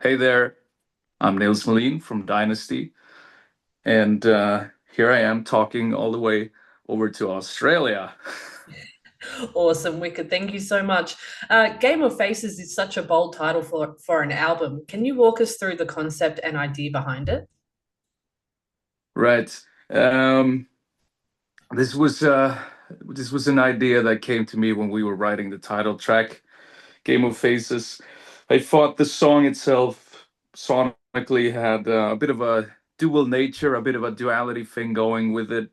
Hey there, I'm Nils Molin from Dynazty, and here I am talking all the way over to Australia. Awesome, Wicked. Thank you so much. Game of Faces is such a bold title for an album. Can you walk us through the concept and idea behind it? Right. Um, this was uh, this was an idea that came to me when we were writing the title track, Game of Faces. I thought the song itself sonically had a bit of a dual nature, a bit of a duality thing going with it.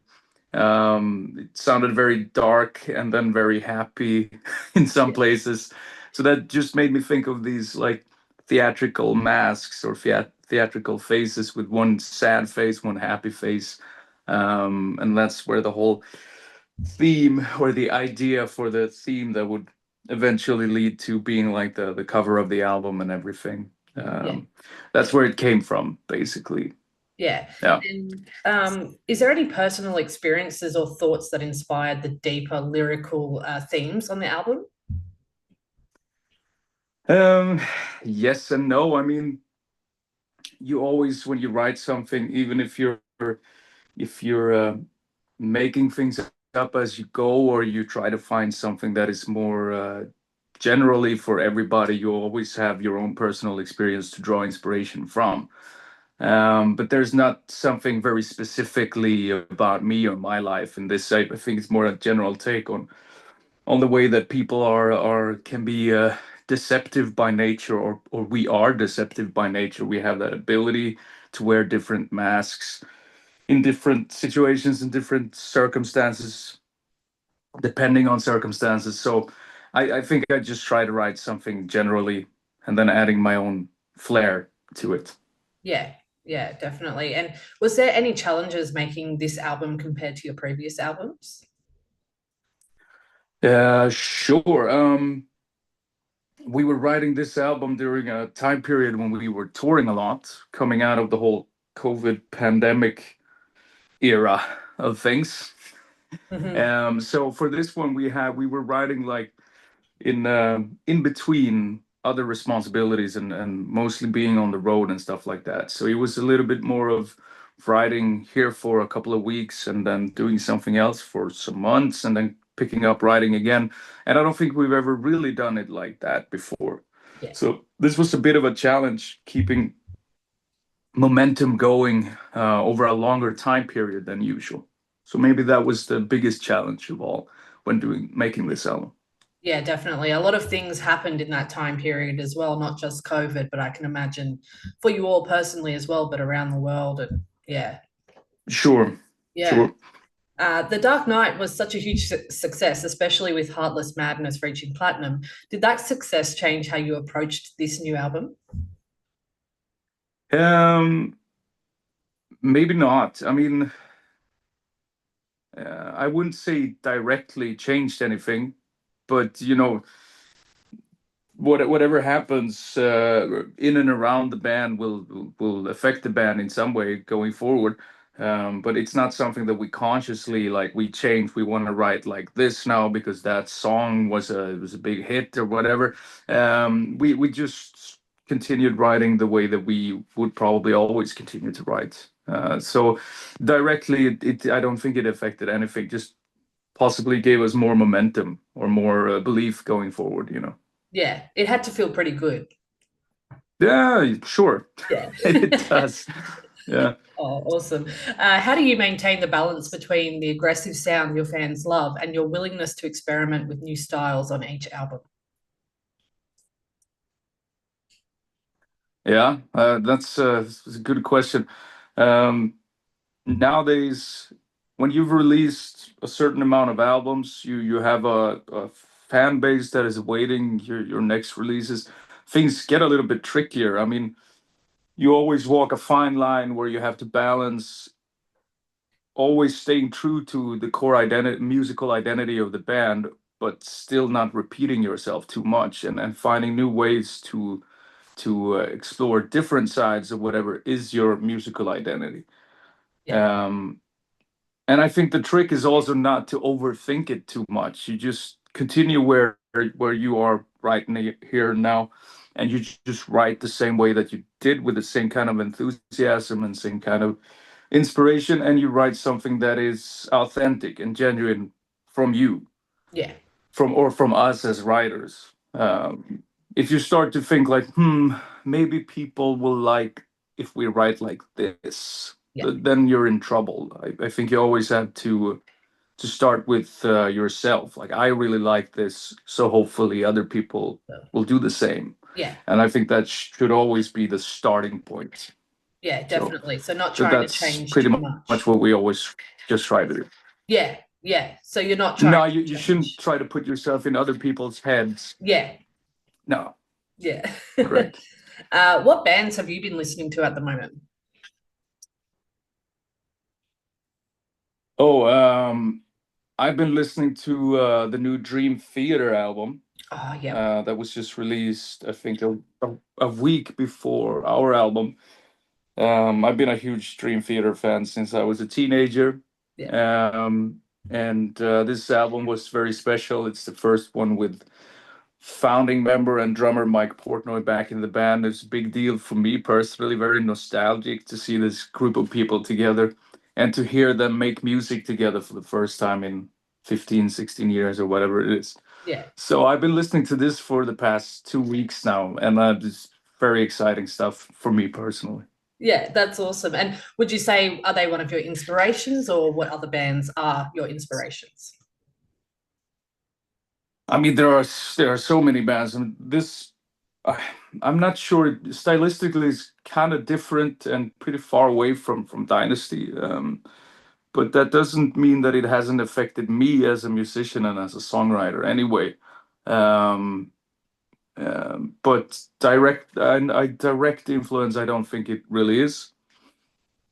It sounded very dark and then very happy in some Yeah. places. So that just made me think of these like theatrical masks or theatrical faces with one sad face, one happy face. And that's where the whole theme or the idea for the theme that would eventually lead to being like the cover of the album and everything. Yeah. Um, that's where it came from, basically. Yeah. Yeah. And is there any personal experiences or thoughts that inspired the deeper lyrical themes on the album? Um, yes and no. I mean, you always, when you write something, even if you're making things up as you go, or you try to find something that is more generally for everybody, you always have your own personal experience to draw inspiration from. But there's not something very specifically about me or my life in this. I think it's more a general take on the way that people are can be deceptive by nature, or we are deceptive by nature. We have that ability to wear different masks in different situations, in different circumstances, depending on circumstances. So I think I just try to write something generally and then adding my own flair to it. Yeah. Yeah, definitely. And was there any challenges making this album compared to your previous albums? Sure. We were writing this album during a time period when we were touring a lot, coming out of the whole COVID pandemic era of things. Hmm. So for this one, we were writing like in between other responsibilities and mostly being on the road and stuff like that. So it was a little bit more of writing here for a couple of weeks and then doing something else for some months and then picking up writing again. And I don't think we've ever really done it like that before. Yeah. So this was a bit of a challenge keeping momentum going over a longer time period than usual. So maybe that was the biggest challenge of all when doing making this album. Yeah, definitely. A lot of things happened in that time period as well, not just COVID, but I can imagine for you all personally as well, but around the world. And yeah, Sure, yeah. sure. The Dark Knight was such a huge success, especially with Heartless Madness reaching platinum. Did that success change how you approached this new album? Um, Maybe not. I mean, I wouldn't say directly changed anything, but whatever happens in and around the band will affect the band in some way going forward. But it's not something that we consciously like. We change. We want to write like this now because that song was a big hit or whatever. We just continued writing the way that we would probably always continue to write. So directly, I don't think it affected anything. Just possibly gave us more momentum or more belief going forward. Yeah, it had to feel pretty good. Yeah, sure. Yeah. It does. Yeah. Oh, awesome. How do you maintain the balance between the aggressive sound your fans love and your willingness to experiment with new styles on each album? Yeah, that's a good question. Um, Nowadays, when you've released a certain amount of albums, you have a fan base that is awaiting your next releases. Things get a little bit trickier. I mean, you always walk a fine line where you have to balance always staying true to the core identity, musical identity of the band, but still not repeating yourself too much, and finding new ways to explore different sides of whatever is your musical identity. Yeah. Um, and I think the trick is also not to overthink it too much. You just continue where you are right here now, and you just write the same way that you did, with the same kind of enthusiasm and same kind of inspiration, and you write something that is authentic and genuine from you, Yeah. from us as writers. If you start to think like, maybe people will like if we write like this, Yeah. then you're in trouble. I think you always have to start with yourself. Like, I really like this, so hopefully other people will do the same. Yeah. And I think that should always be the starting point. Yeah, So definitely. So not trying to that's change pretty too much much. what we always just try to do. Yeah. Yeah. So you're not trying No, to you shouldn't change. try to put yourself in other people's heads. Yeah. No, Yeah. correct. What bands have you been listening to at the moment? Oh, I've been listening to the new Dream Theater album Oh, yeah. that was just released, I think, a week before our album. I've been a huge Dream Theater fan since I was a teenager. Yeah. Um, and this album was very special. It's the first one with founding member and drummer Mike Portnoy back in the band. It's a big deal for me personally, very nostalgic to see this group of people together and to hear them make music together for the first time in 15, 16 years or whatever it is. Yeah. So I've been listening to this for the past 2 weeks now, and it's very exciting stuff for me personally. Yeah, that's awesome. And would you say, are they one of your inspirations, or what other bands are your inspirations? I mean, there are so many bands, and this I, I'm not sure. Stylistically, it's kind of different and pretty far away from Dynasty. But that doesn't mean that it hasn't affected me as a musician and as a songwriter. Anyway, um, but direct influence, I don't think it really is.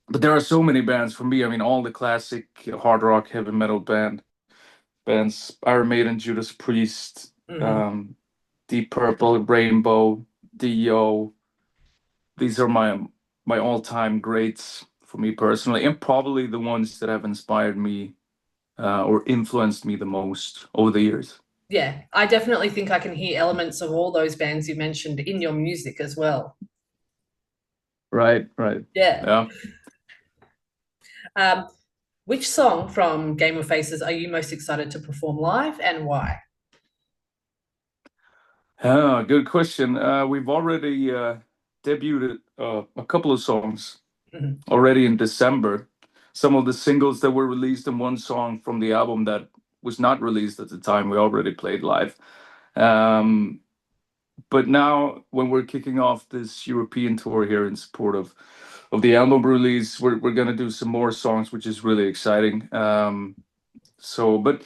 But there are so many bands for me. I mean, all the classic hard rock, heavy metal bands: Iron Maiden, Judas Priest, Mhm. Deep Purple, Rainbow, Dio. These are my all-time greats for me personally, and probably the ones that have inspired me or influenced me the most over the years. Yeah, I definitely think I can hear elements of all those bands you mentioned in your music as well. Right, right. Yeah. Yeah. Um, which song from Game of Faces are you most excited to perform live, and why? Good question. We've already debuted a couple of songs Mhm. already in December. Some of the singles that were released and one song from the album that was not released at the time, we already played live. Um, but now, when we're kicking off this European tour here in support of the album release, we're gonna do some more songs, which is really exciting. But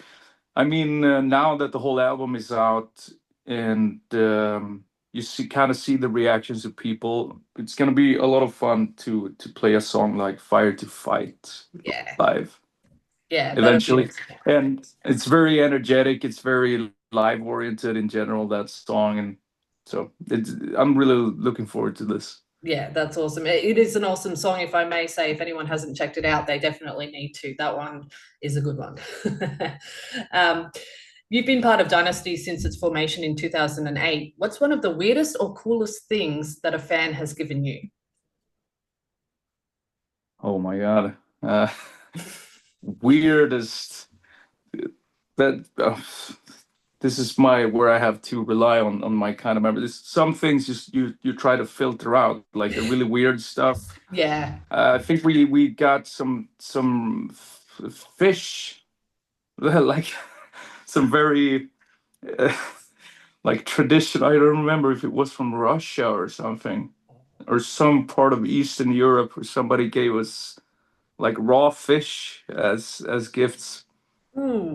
I mean, now that the whole album is out and you see the reactions of people, it's gonna be a lot of fun to play a song like "Fire to Fight" Yeah. live Yeah, that'll be eventually. awesome. And it's very energetic. It's very live oriented in general, that song, and so I'm really looking forward to this. Yeah, that's awesome. It is an awesome song, if I may say. If anyone hasn't checked it out, they definitely need to. That one is a good one. um, you've been part of Dynasty since its formation in 2008. What's one of the weirdest or coolest things that a fan has given you? Oh my God. Weirdest that this is my where I have to rely on my kind of memory. There's some things just you try to filter out, like the really weird stuff. Yeah. I think we got some fish, like some very uh, like tradition. I don't remember if it was from Russia or something, or some part of Eastern Europe, where somebody gave us like raw fish as gifts Ooh,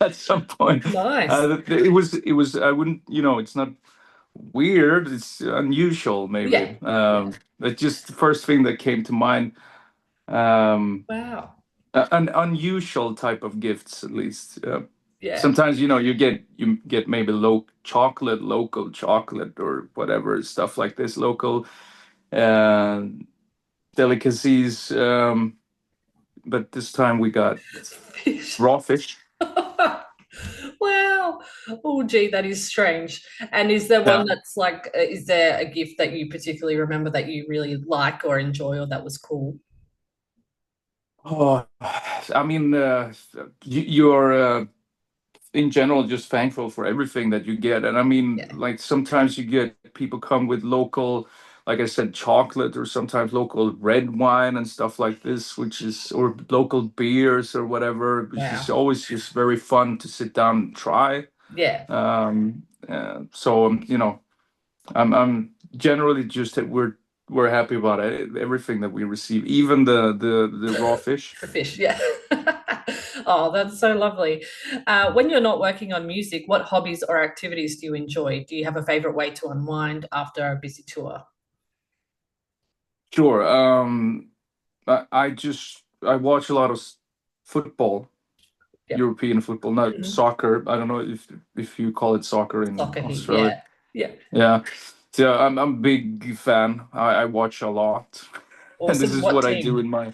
at some point. nice. It was I wouldn't, it's not weird, it's unusual Yeah. maybe. Yeah. But just the first thing that came to mind. Um, Wow. an unusual type of gifts, at least. Yeah. Sometimes you get maybe local chocolate or whatever stuff like this, local uh, delicacies. But this time we got Fish. raw fish. Wow. Oh, gee, that is strange. And is there one Yeah. that's like, is there a gift that you particularly remember that you really like or enjoy or that was cool? Oh, I mean, you're in general just thankful for everything that you get. And I mean, Yeah. like sometimes you get people come with local, like I said, chocolate or sometimes local red wine and stuff like this, which is, or local beers or whatever, which is Wow. always just very fun to sit down and try. Yeah. I'm generally just that we're happy about it, everything that we receive, even the raw fish. The fish, yeah. Oh, that's so lovely. When you're not working on music, what hobbies or activities do you enjoy? Do you have a favorite way to unwind after a busy tour? Sure. I watch a lot of football, Yep. European football, not Mhm. soccer. I don't know if you call it soccer in Soccer here, Australia. yeah. Yeah. Yeah. So I'm a big fan. I watch a lot, and this Awesome. is What what I do team? in my.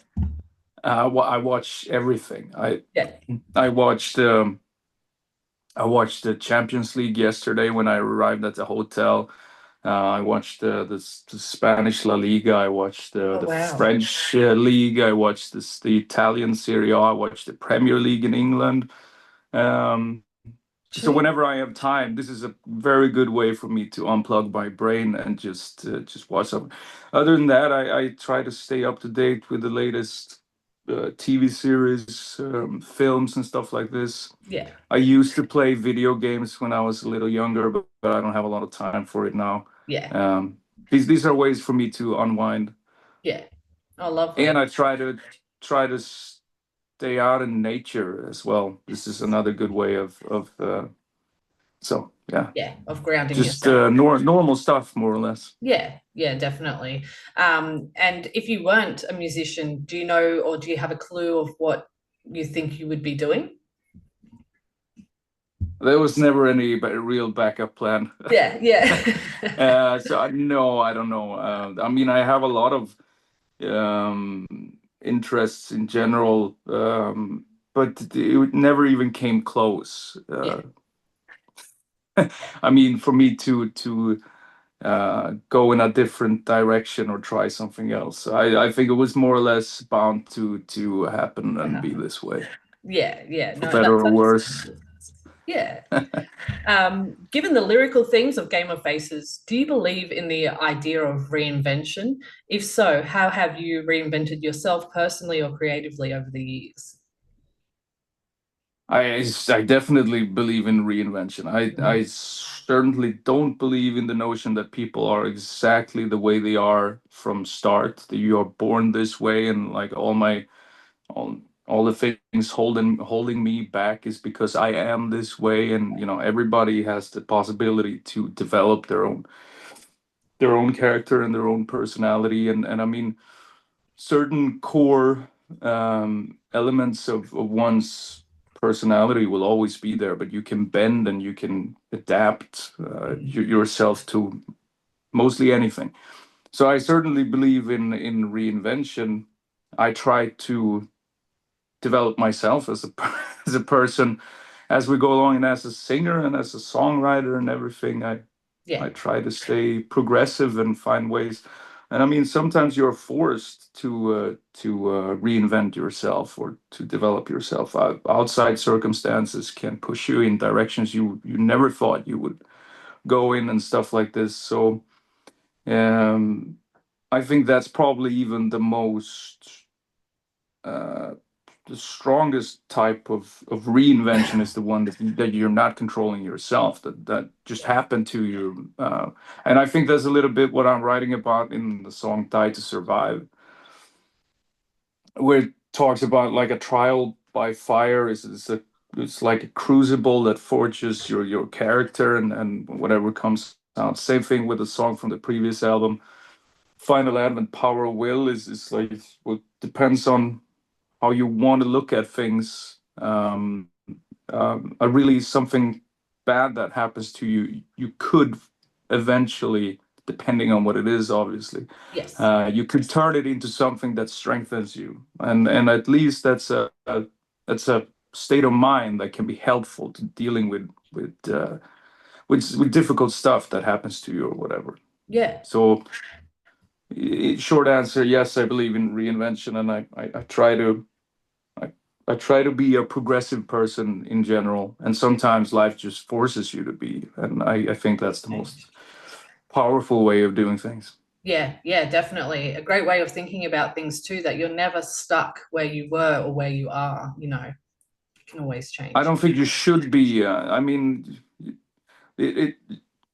I watch everything. Yeah. I watched um I watched the Champions League yesterday when I arrived at the hotel. I watched the Spanish La Liga. I watched Oh, the wow. French League. I watched the Italian Serie A. I watched the Premier League in England. Um, so Gee. whenever I have time, this is a very good way for me to unplug my brain and just watch something. Other than that, I try to stay up to date with the latest TV series, films, and stuff like this. Yeah. I used to play video games when I was a little younger, but I don't have a lot of time for it now. Yeah. Um, these are ways for me to unwind, Yeah. Oh, and lovely. I try to stay out in nature as well. This is another good way of so yeah, Yeah. Of grounding just yourself. normal stuff more or less. Yeah. Yeah, definitely. And if you weren't a musician, do you know or do you have a clue of what you think you would be doing? There was never any real backup plan. Yeah. Yeah. No, I don't know. I mean, I have a lot of um, interests in general, but it never even came close. Yeah. I mean, for me to go in a different direction or try something else. I think it was more or less bound to happen and be this way, Yeah. Yeah. for No, better that's or worse. understandable. Yeah. Given the lyrical themes of Game of Faces, do you believe in the idea of reinvention? If so, how have you reinvented yourself personally or creatively over the years? I definitely believe in reinvention. Mhm. I certainly don't believe in the notion that people are exactly the way they are from start, that you are born this way and like all all the things holding me back is because I am this way, and everybody has the possibility to develop their own character and their own personality, and I mean certain core elements of one's personality will always be there, but you can bend and you can adapt yourself to mostly anything. So I certainly believe in reinvention. I try to develop myself as a as a person as we go along, and as a singer and as a songwriter and everything. I Yeah, try to stay progressive and find ways. And I mean, sometimes you're forced to reinvent yourself or to develop yourself. Outside circumstances can push you in directions you never thought you would go in and stuff like this. So um, I think that's probably even uh, the strongest type of reinvention is the one that you're not controlling yourself, that just yeah, happened to you. And I think that's a little bit what I'm writing about in the song Die to Survive, where it talks about like a trial by fire it's like a crucible that forges your character and whatever comes out. Same thing with the song from the previous album. Final Advent Power of Will is like what depends on how you want to look at things. A really something bad that happens to you, you could eventually, depending on what it is, obviously, yes, you could turn it into something that strengthens you, and at least that's a state of mind that can be helpful to dealing with difficult stuff that happens to you or whatever. Yeah. So, short answer, yes, I believe in reinvention, and I try to I try to be a progressive person in general, and sometimes life just forces you to be, and I think that's the most powerful way of doing things. Yeah, yeah, definitely. A great way of thinking about things too, that you're never stuck where you were or where you are, you know, you can always I change. don't think you should be. I mean, it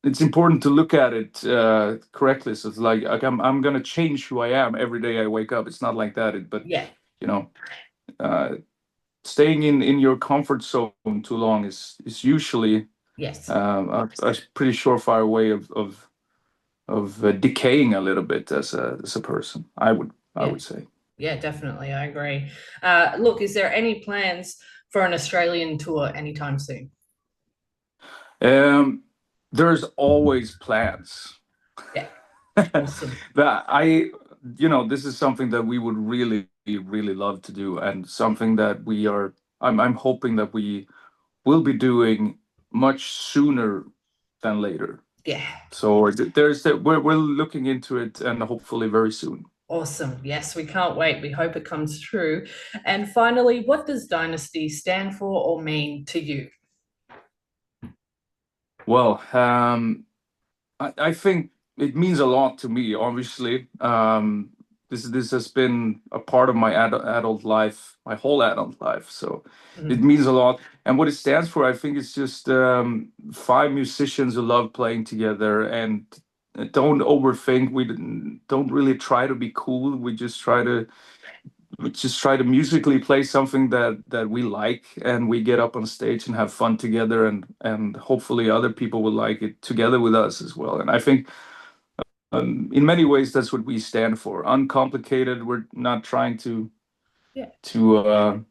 it's important to look at it correctly. So it's like I'm gonna change who I am every day I wake up. It's not like that. But Yeah, you know, uh, staying in your comfort zone too long is usually yes. a pretty surefire way of decaying a little bit as a person. I Yeah, would say. yeah, definitely. I agree. Look, is there any plans for an Australian tour anytime soon? Um, there's always plans. Yeah, awesome. That this is something that we would really love to do, and something that I'm hoping that we will be doing much sooner than later. Yeah, So we're looking into it, and hopefully very soon. awesome. Yes, we can't wait. We hope it comes true. And finally, what does Dynasty stand for or mean to you? Well, I think it means a lot to me. Obviously, this has been a part of my adult life, my whole adult life. So it Mhm. means a lot. And what it stands for, I think, it's just five musicians who love playing together and don't overthink. Don't really try to be cool. We just try to musically play something that we like, and we get up on stage and have fun together, and hopefully other people will like it together with us as well. And I think in many ways that's what we stand for. Uncomplicated. We're not trying to Yeah.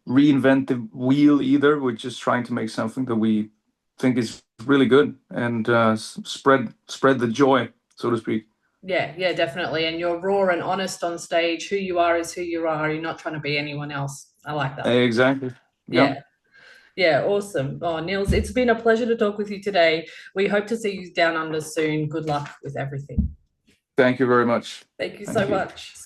reinvent the wheel either. We're just trying to make something that we think is really good, and spread the joy, so to speak. Yeah, yeah, definitely. And you're raw and honest on stage. Who you are is who you are. You're not trying to be anyone else. I like that. Exactly. Yeah. Yeah, yeah, awesome. Oh, Nils, it's been a pleasure to talk with you today. We hope to see you down under soon. Good luck with everything. Thank you very much. Thank you so Thank you. much.